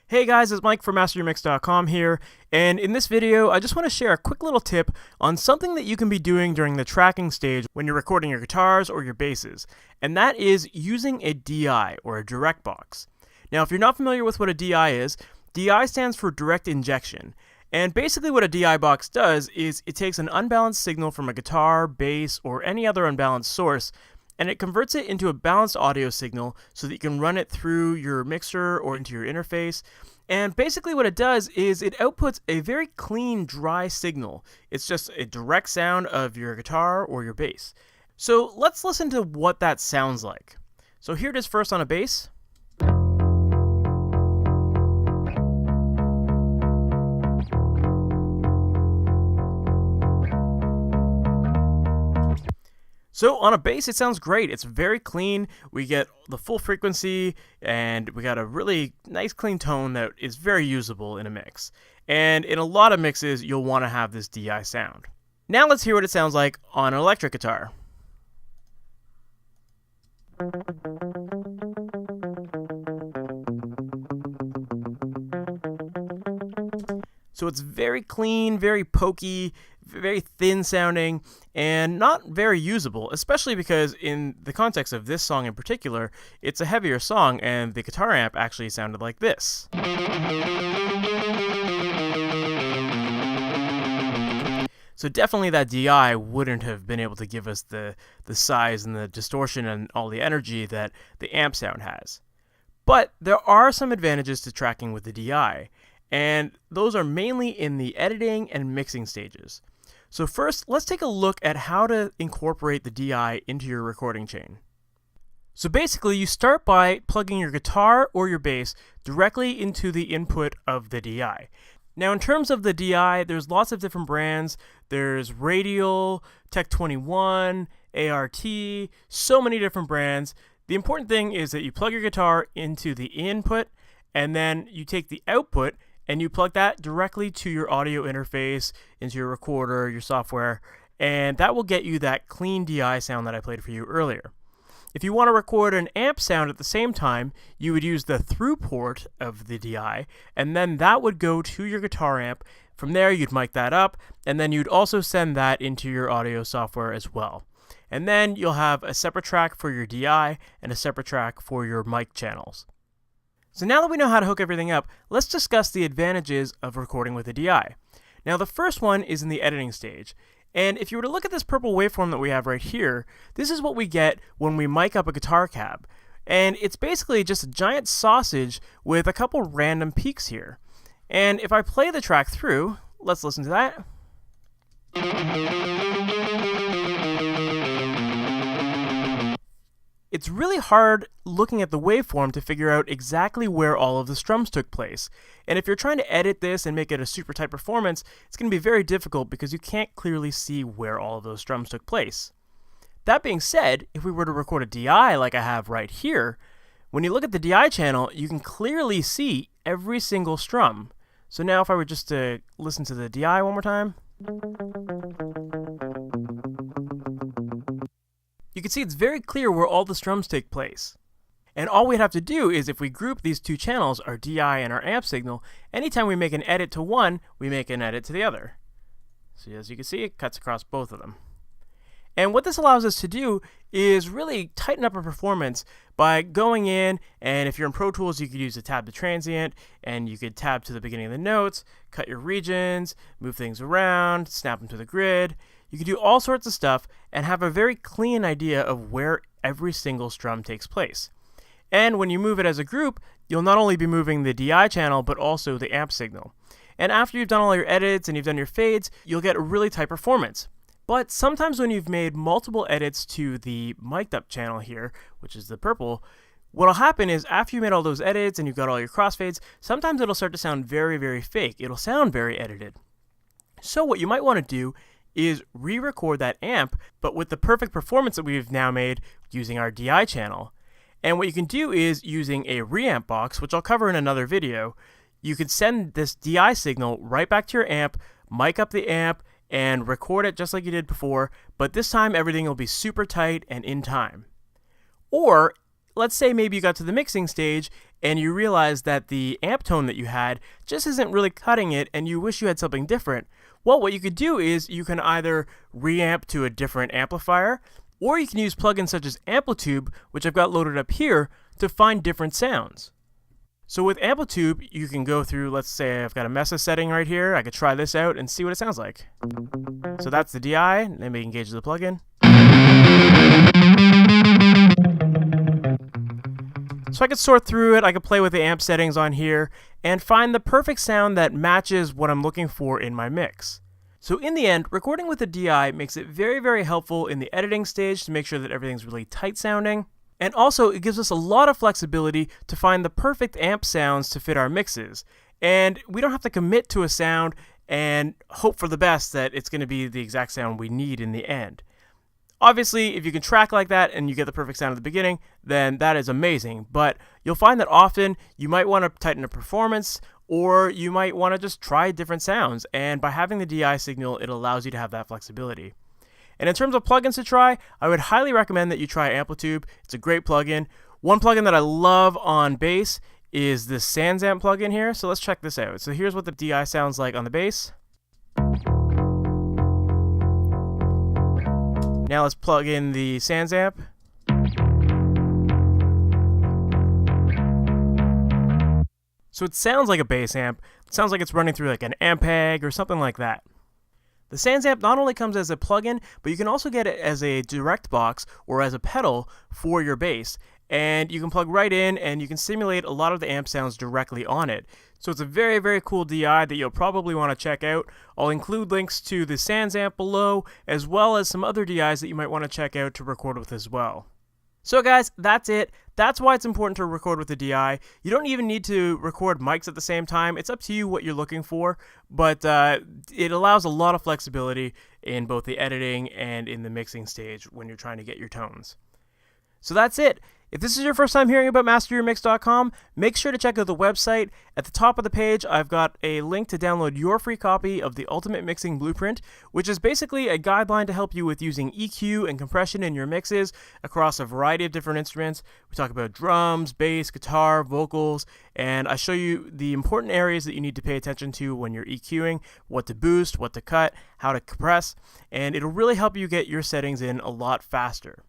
Hey guys, it's Mike from MasterYourMix.com here, and in this video I just want to share a quick little tip on something that you can be doing during the tracking stage when you're recording your guitars or your basses, and that is using a DI, or a direct box. Now if you're not familiar with what a DI is, DI stands for direct injection, and basically what a DI box does is it takes an unbalanced signal from a guitar, bass, or any other unbalanced source, and it converts it into a balanced audio signal so that you can run it through your mixer or into your interface. And basically what it does is it outputs a very clean, dry signal. It's just a direct sound of your guitar or your bass. So let's listen to what that sounds like. So here it is first on a bass. So on a bass, it sounds great. It's very clean. We get the full frequency, and we got a really nice clean tone that is very usable in a mix. And in a lot of mixes, you'll want to have this DI sound. Now let's hear what it sounds like on an electric guitar. So it's very clean, very pokey, very thin sounding, and not very usable, especially because in the context of this song in particular, it's a heavier song and the guitar amp actually sounded like this. So definitely that DI wouldn't have been able to give us the size and the distortion and all the energy that the amp sound has. But there are some advantages to tracking with the DI, and those are mainly in the editing and mixing stages. So first, let's take a look at how to incorporate the DI into your recording chain. So basically, you start by plugging your guitar or your bass directly into the input of the DI. Now in terms of the DI, there's lots of different brands. There's Radial, Tech 21, ART, so many different brands. The important thing is that you plug your guitar into the input, and then you take the output and you plug that directly to your audio interface, into your recorder, your software, and that will get you that clean DI sound that I played for you earlier. If you want to record an amp sound at the same time, you would use the through port of the DI, and then that would go to your guitar amp. From there, you'd mic that up, and then you'd also send that into your audio software as well. And then you'll have a separate track for your DI and a separate track for your mic channels. So now that we know how to hook everything up, let's discuss the advantages of recording with a DI. Now the first one is in the editing stage. And if you were to look at this purple waveform that we have right here, this is what we get when we mic up a guitar cab. And it's basically just a giant sausage with a couple random peaks here. And if I play the track through, let's listen to that. It's really hard looking at the waveform to figure out exactly where all of the strums took place. And if you're trying to edit this and make it a super tight performance, it's going to be very difficult because you can't clearly see where all of those strums took place. That being said, if we were to record a DI like I have right here, when you look at the DI channel, you can clearly see every single strum. So now if I were just to listen to the DI one more time, you can see it's very clear where all the strums take place. And all we'd have to do is if we group these two channels, our DI and our amp signal, anytime we make an edit to one, we make an edit to the other. So as you can see, it cuts across both of them. And what this allows us to do is really tighten up our performance by going in, and if you're in Pro Tools, you could use a tab to transient, and you could tab to the beginning of the notes, cut your regions, move things around, snap them to the grid. You can do all sorts of stuff and have a very clean idea of where every single strum takes place. And when you move it as a group, you'll not only be moving the DI channel, but also the amp signal. And after you've done all your edits and you've done your fades, you'll get a really tight performance. But sometimes when you've made multiple edits to the mic'd up channel here, which is the purple, what'll happen is after you made all those edits and you've got all your crossfades, sometimes it'll start to sound very, very fake. It'll sound very edited. So what you might want to do is re-record that amp, but with the perfect performance that we've now made using our DI channel. And what you can do is using a reamp box, which I'll cover in another video, you can send this DI signal right back to your amp, mic up the amp, and record it just like you did before, but this time everything will be super tight and in time. Or let's say maybe you got to the mixing stage and you realize that the amp tone that you had just isn't really cutting it and you wish you had something different, well, what you could do is you can either reamp to a different amplifier, or you can use plugins such as amplitube, which I've got loaded up here, to find different sounds. So with amplitube, you can go through, let's say I've got a Mesa setting right here. I could try this out and see what it sounds like. So that's the DI. Let me engage the plugin. So I could sort through it, I could play with the amp settings on here, and find the perfect sound that matches what I'm looking for in my mix. So in the end, recording with a DI makes it very, very helpful in the editing stage to make sure that everything's really tight sounding. And also, it gives us a lot of flexibility to find the perfect amp sounds to fit our mixes. And we don't have to commit to a sound and hope for the best that it's going to be the exact sound we need in the end. Obviously, if you can track like that and you get the perfect sound at the beginning, then that is amazing. But you'll find that often you might want to tighten a performance, or you might want to just try different sounds. And by having the DI signal, it allows you to have that flexibility. And in terms of plugins to try, I would highly recommend that you try Amplitube. It's a great plugin. One plugin that I love on bass is this SansAmp plugin here. So let's check this out. So here's what the DI sounds like on the bass. Now let's plug in the SansAmp. So it sounds like a bass amp. It sounds like it's running through like an Ampeg or something like that. The SansAmp not only comes as a plugin, but you can also get it as a direct box or as a pedal for your bass. And you can plug right in and you can simulate a lot of the amp sounds directly on it. So it's a very, very cool DI that you'll probably want to check out. I'll include links to the SansAmp below, as well as some other DIs that you might want to check out to record with as well. So guys, that's it. That's why it's important to record with a DI. You don't even need to record mics at the same time. It's up to you what you're looking for, but it allows a lot of flexibility in both the editing and in the mixing stage when you're trying to get your tones. So that's it. If this is your first time hearing about MasterYourMix.com, make sure to check out the website. At the top of the page, I've got a link to download your free copy of the Ultimate Mixing Blueprint, which is basically a guideline to help you with using EQ and compression in your mixes across a variety of different instruments. We talk about drums, bass, guitar, vocals, and I show you the important areas that you need to pay attention to when you're EQing, what to boost, what to cut, how to compress, and it'll really help you get your settings in a lot faster.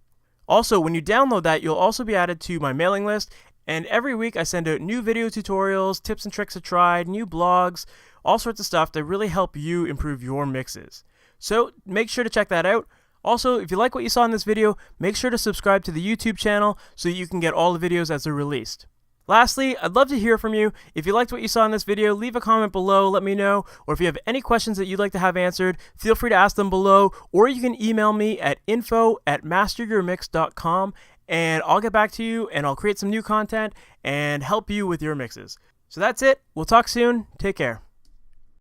Also, when you download that, you'll also be added to my mailing list, and every week I send out new video tutorials, tips and tricks to try, new blogs, all sorts of stuff to really help you improve your mixes. So make sure to check that out. Also, if you like what you saw in this video, make sure to subscribe to the YouTube channel so that you can get all the videos as they're released. Lastly, I'd love to hear from you. If you liked what you saw in this video, leave a comment below, let me know. Or if you have any questions that you'd like to have answered, feel free to ask them below. Or you can email me at info@masteryourmix.com and I'll get back to you and I'll create some new content and help you with your mixes. So that's it. We'll talk soon. Take care.